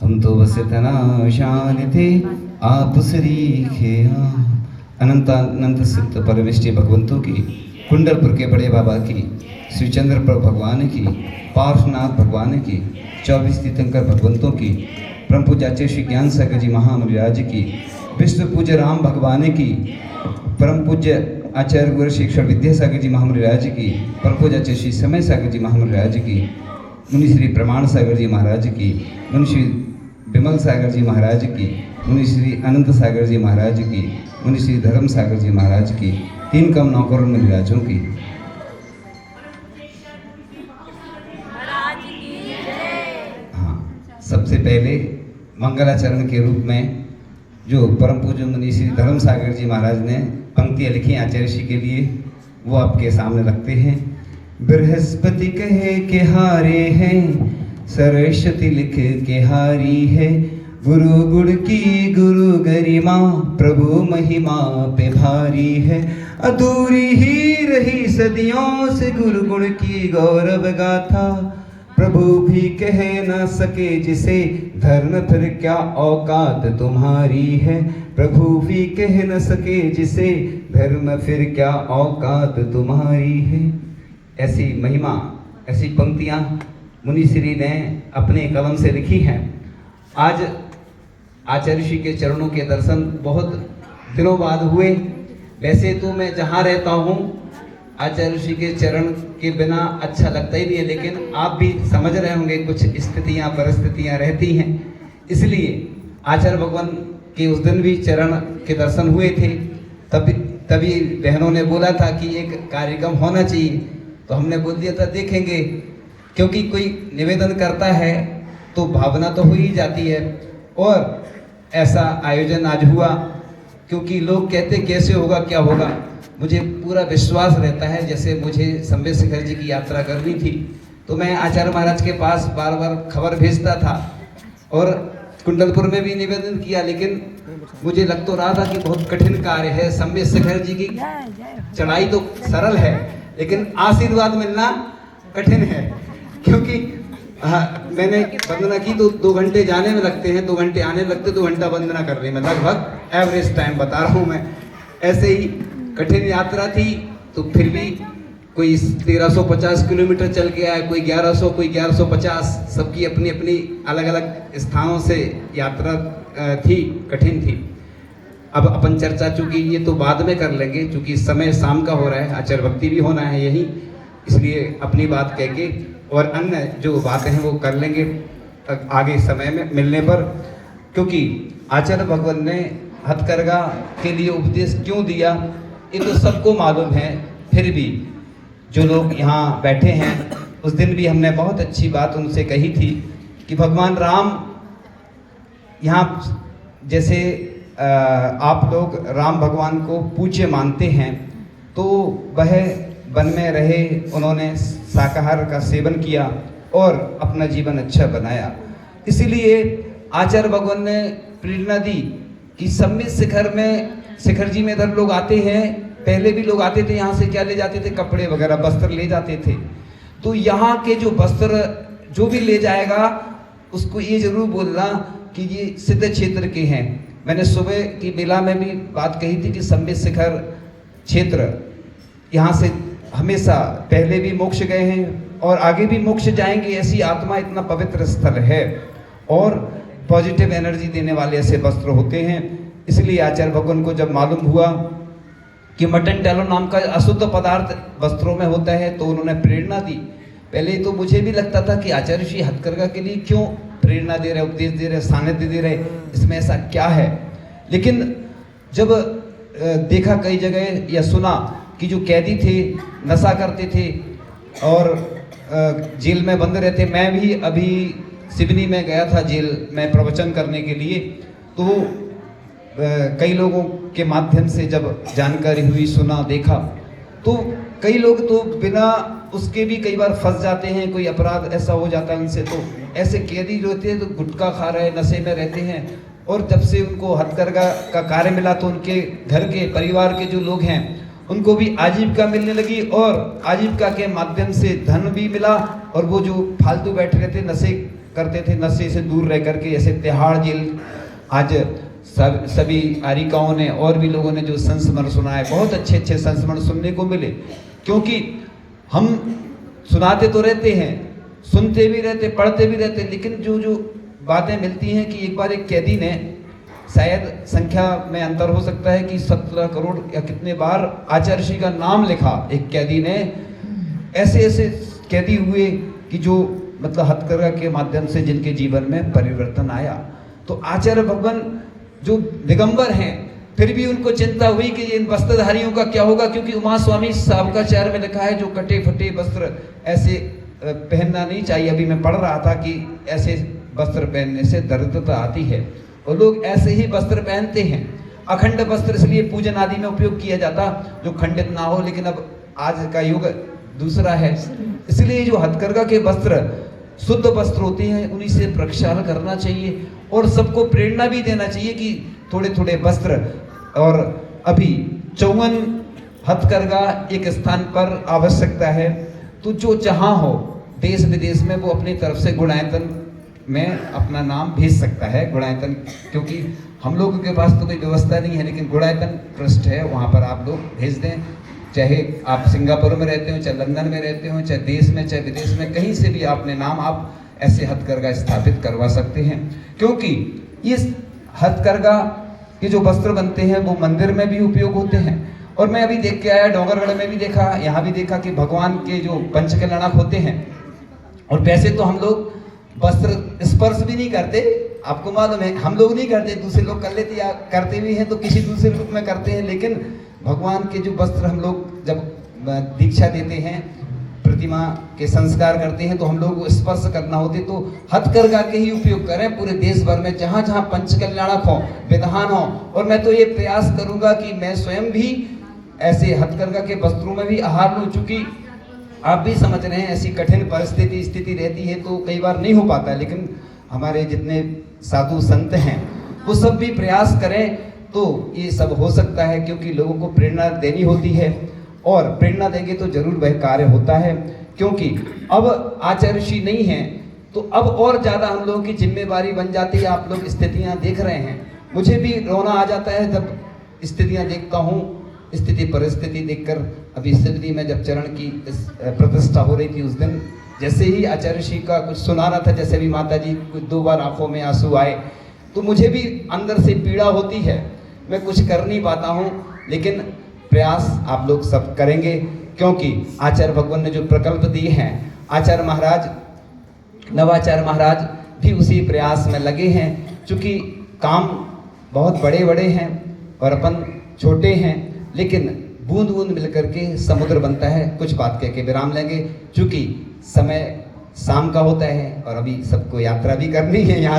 हम तो बस इतना शान थे आप सरीखे। अनंत अनंत सिद्ध परमेष्टि भगवंतों की, कुंडलपुर के बड़े बाबा की, श्री चंद्रप्रभु भगवान की, पार्श्वनाथ भगवान की, 24 तीर्थंकर भगवंतों की, परम पूज्य आचार्य श्री ज्ञान सागर जी महामुनिराज की, विष्णु पूज्य राम भगवान की, परम पूज्य आचार्य गुरु श्री ईश्वर विद्यासागर जी महामुनिराज की, परम पूज्य आचार्य श्री समय सागर जी महामुनिराज की, मुनि श्री प्रमाण सागर जी महाराज की, मुनि श्री विमल सागर जी महाराज की, मुनि श्री अनंत सागर जी महाराज की, मुनि श्री धर्म सागर जी महाराज की, 3 कम 9 करोड़ मुनिराजों की। हाँ, सबसे पहले मंगलाचरण के रूप में जो परम पूज्य मुनि श्री धर्म सागर जी महाराज ने पंक्तियाँ लिखी आचार्य श्री के लिए, वो आपके सामने रखते हैं। बृहस्पति कहे के हारे हैं, सरस्वती लिख के हारी है, गुरु गुण की गुरु गरिमा, प्रभु महिमा पे भारी है, अधूरी ही रही सदियों से गुरु गुण की गौरव गाथा, प्रभु भी कह न सके जिसे, धर्म फिर क्या औकात तुम्हारी है, प्रभु भी कह न सके जिसे, धर्म फिर क्या औकात तुम्हारी है। ऐसी महिमा, ऐसी पंक्तियां मुनि श्री ने अपने कलम से लिखी हैं। आज आचार्य श्री के चरणों के दर्शन बहुत दिनों बाद हुए। वैसे तो मैं जहाँ रहता हूँ आचार्य श्री के चरण के बिना अच्छा लगता ही नहीं है, लेकिन आप भी समझ रहे होंगे कुछ स्थितियाँ परिस्थितियाँ रहती हैं, इसलिए आचार्य भगवान के उस दिन भी चरण के दर्शन हुए थे। तभी बहनों ने बोला था कि एक कार्यक्रम होना चाहिए, तो हमने बोल दिया था देखेंगे, क्योंकि कोई निवेदन करता है तो भावना तो हो ही जाती है। और ऐसा आयोजन आज हुआ, क्योंकि लोग कहते कैसे होगा क्या होगा, मुझे पूरा विश्वास रहता है। जैसे मुझे संबित शिखर जी की यात्रा करनी थी तो मैं आचार्य महाराज के पास बार बार खबर भेजता था और कुंडलपुर में भी निवेदन किया, लेकिन मुझे लग तो रहा था कि बहुत कठिन कार्य है। संबित शिखर जी की चढ़ाई तो सरल है, लेकिन आशीर्वाद मिलना कठिन है, क्योंकि मैंने वंदना की तो 2 घंटे जाने में लगते हैं, 2 घंटे आने में लगते, 2 घंटा वंदना करने में, लगभग एवरेज टाइम बता रहा हूँ मैं। ऐसे ही कठिन यात्रा थी, तो फिर भी कोई 1350 किलोमीटर चल के आया, कोई 1100, कोई 1150, सबकी अपनी अपनी अलग अलग स्थानों से यात्रा थी, कठिन थी। अब अपन चर्चा, चूंकि ये तो बाद में कर लेंगे, चूंकि समय शाम का हो रहा है, आचार्य भक्ति भी होना है यही, इसलिए अपनी बात कह के और अन्य जो बातें हैं वो कर लेंगे आगे समय में मिलने पर। क्योंकि आचार्य भगवान ने हथकरघा के लिए उपदेश क्यों दिया ये तो सबको मालूम है, फिर भी जो लोग यहाँ बैठे हैं, उस दिन भी हमने बहुत अच्छी बात उनसे कही थी कि भगवान राम यहाँ जैसे आप लोग राम भगवान को पूज्य मानते हैं, तो वह वन में रहे, उन्होंने शाकाहार का सेवन किया और अपना जीवन अच्छा बनाया। इसीलिए आचार्य भगवान ने प्रेरणा दी कि संबित शिखर जी में इधर लोग आते हैं, पहले भी लोग आते थे, यहाँ से क्या ले जाते थे, कपड़े वगैरह वस्त्र ले जाते थे। तो यहाँ के जो वस्त्र जो भी ले जाएगा उसको ये जरूर बोलना कि ये सिद्ध क्षेत्र के हैं। मैंने सुबह की मेला में भी बात कही थी कि संबित शिखर क्षेत्र यहाँ से हमेशा पहले भी मोक्ष गए हैं और आगे भी मोक्ष जाएंगे, ऐसी आत्मा, इतना पवित्र स्थल है और पॉजिटिव एनर्जी देने वाले ऐसे वस्त्र होते हैं। इसलिए आचार्य भगवान को जब मालूम हुआ कि मटन टैलो नाम का अशुद्ध पदार्थ वस्त्रों में होता है, तो उन्होंने प्रेरणा दी। पहले तो मुझे भी लगता था कि आचार्य श्री हथकरघा के लिए क्यों प्रेरणा दे रहे, उपदेश दे रहे, सानिध्य दे रहे, इसमें ऐसा क्या है। लेकिन जब देखा कई जगह या सुना कि जो कैदी थे नशा करते थे और जेल में बंद रहते, मैं भी अभी सिवनी में गया था जेल में प्रवचन करने के लिए, तो कई लोगों के माध्यम से जब जानकारी हुई, सुना, देखा, तो कई लोग तो बिना उसके भी कई बार फंस जाते हैं, कोई अपराध ऐसा हो जाता है उनसे। तो ऐसे कैदी जो होते हैं तो गुटखा खा रहे, नशे में रहते हैं, और जब से उनको हथकरघा का कार्य मिला तो उनके घर के परिवार के जो लोग हैं उनको भी आजीविका मिलने लगी और आजीविका के माध्यम से धन भी मिला, और वो जो फालतू बैठे रहते नशे करते थे नशे से दूर रह करके, जैसे तिहाड़ जेल, आज सभी आरिकाओं ने और भी लोगों ने जो संस्मरण सुना है, बहुत अच्छे अच्छे संस्मरण सुनने को मिले। क्योंकि हम सुनाते तो रहते हैं, सुनते भी रहते, पढ़ते भी रहते, लेकिन जो जो बातें मिलती हैं कि एक बार एक कैदी ने, शायद संख्या में अंतर हो सकता है कि 17 करोड़ या कितने बार आचार्य श्री का नाम लिखा एक कैदी ने। ऐसे ऐसे कैदी हुए कि जो मतलब हथकरघा के माध्यम से जिनके जीवन में परिवर्तन आया। तो आचार्य भगवान जो दिगंबर हैं, फिर भी उनको चिंता हुई कि इन वस्त्रधारियों का क्या होगा, क्योंकि उमा स्वामी साबकाचार्य में लिखा है जो कटे फटे वस्त्र ऐसे पहनना नहीं चाहिए। अभी मैं पढ़ रहा था कि ऐसे वस्त्र पहनने से दरिद्रता आती है, और लोग ऐसे ही वस्त्र पहनते हैं। अखंड वस्त्र इसलिए पूजन आदि में उपयोग किया जाता जो खंडित ना हो, लेकिन अब आज का युग दूसरा है, इसलिए जो हथकरघा के वस्त्र शुद्ध वस्त्र होते हैं उन्हीं से प्रक्षालन करना चाहिए, और सबको प्रेरणा भी देना चाहिए कि थोड़े थोड़े वस्त्र। और अभी 54 हथकरघा एक स्थान पर आवश्यकता है, तो जो जहां हो देश विदेश में वो अपनी तरफ से गुणायतन में अपना नाम भेज सकता है। गुणायतन, क्योंकि हम लोगों के पास तो कोई व्यवस्था नहीं है, लेकिन गुणायतन ट्रस्ट है, वहाँ पर आप लोग भेज दें। चाहे आप सिंगापुर में रहते हो, चाहे लंदन में रहते हो, चाहे देश में चाहे विदेश में, कहीं से भी अपने नाम आप ऐसे हथकरघा स्थापित करवा सकते हैं। क्योंकि इस हथकरघा के जो वस्त्र बनते हैं वो मंदिर में भी उपयोग होते हैं। और मैं अभी देख के आया, डोंगरगढ़ में भी देखा, यहाँ भी देखा कि भगवान के जो पंचकल्याणक होते हैं, और वैसे तो हम लोग वस्त्र स्पर्श भी नहीं करते, आपको मालूम है, हम लोग नहीं करते, दूसरे लोग कर लेते या करते भी हैं तो किसी दूसरे रूप में करते हैं। लेकिन भगवान के जो वस्त्र हम लोग जब दीक्षा देते हैं, प्रतिमा के संस्कार करते हैं, तो हम लोग को स्पर्श करना होते तो हथकरघा के ही उपयोग करें। पूरे देश भर में जहाँ जहाँ पंचकल्याणक हो, विधान हो, और मैं तो ये प्रयास करूंगा कि मैं स्वयं भी ऐसे हथकरघा के वस्त्रों में भी आहार लूँ। चूंकि आप भी समझ रहे हैं ऐसी कठिन परिस्थिति स्थिति रहती है तो कई बार नहीं हो पाता, लेकिन हमारे जितने साधु संत हैं वो सब भी प्रयास करें तो ये सब हो सकता है। क्योंकि लोगों को प्रेरणा देनी होती है, और प्रेरणा देंगे तो जरूर वह कार्य होता है। क्योंकि अब आचार्य श्री नहीं है तो अब और ज़्यादा हम लोगों की जिम्मेवारी बन जाती है। आप लोग स्थितियाँ देख रहे हैं, मुझे भी रोना आ जाता है जब स्थितियाँ देखता हूँ, स्थिति परिस्थिति देखकर। अभी स्थिति में जब चरण की प्रतिष्ठा हो रही थी उस दिन, जैसे ही आचार्य श्री का कुछ सुना रहा था, जैसे भी माता जी कुछ 2 बार आंखों में आंसू आए, तो मुझे भी अंदर से पीड़ा होती है। मैं कुछ कर नहीं पाता हूँ, लेकिन प्रयास आप लोग सब करेंगे, क्योंकि आचार्य भगवान ने जो प्रकल्प दिए हैं, आचार्य महाराज, नवाचार्य महाराज भी उसी प्रयास में लगे हैं। चूँकि काम बहुत बड़े बड़े हैं और अपन छोटे हैं, लेकिन बूंद बूंद मिलकर के समुद्र बनता है। कुछ बात कह के विराम लेंगे, चूँकि समय शाम का होता है और अभी सबको यात्रा भी करनी है यहाँ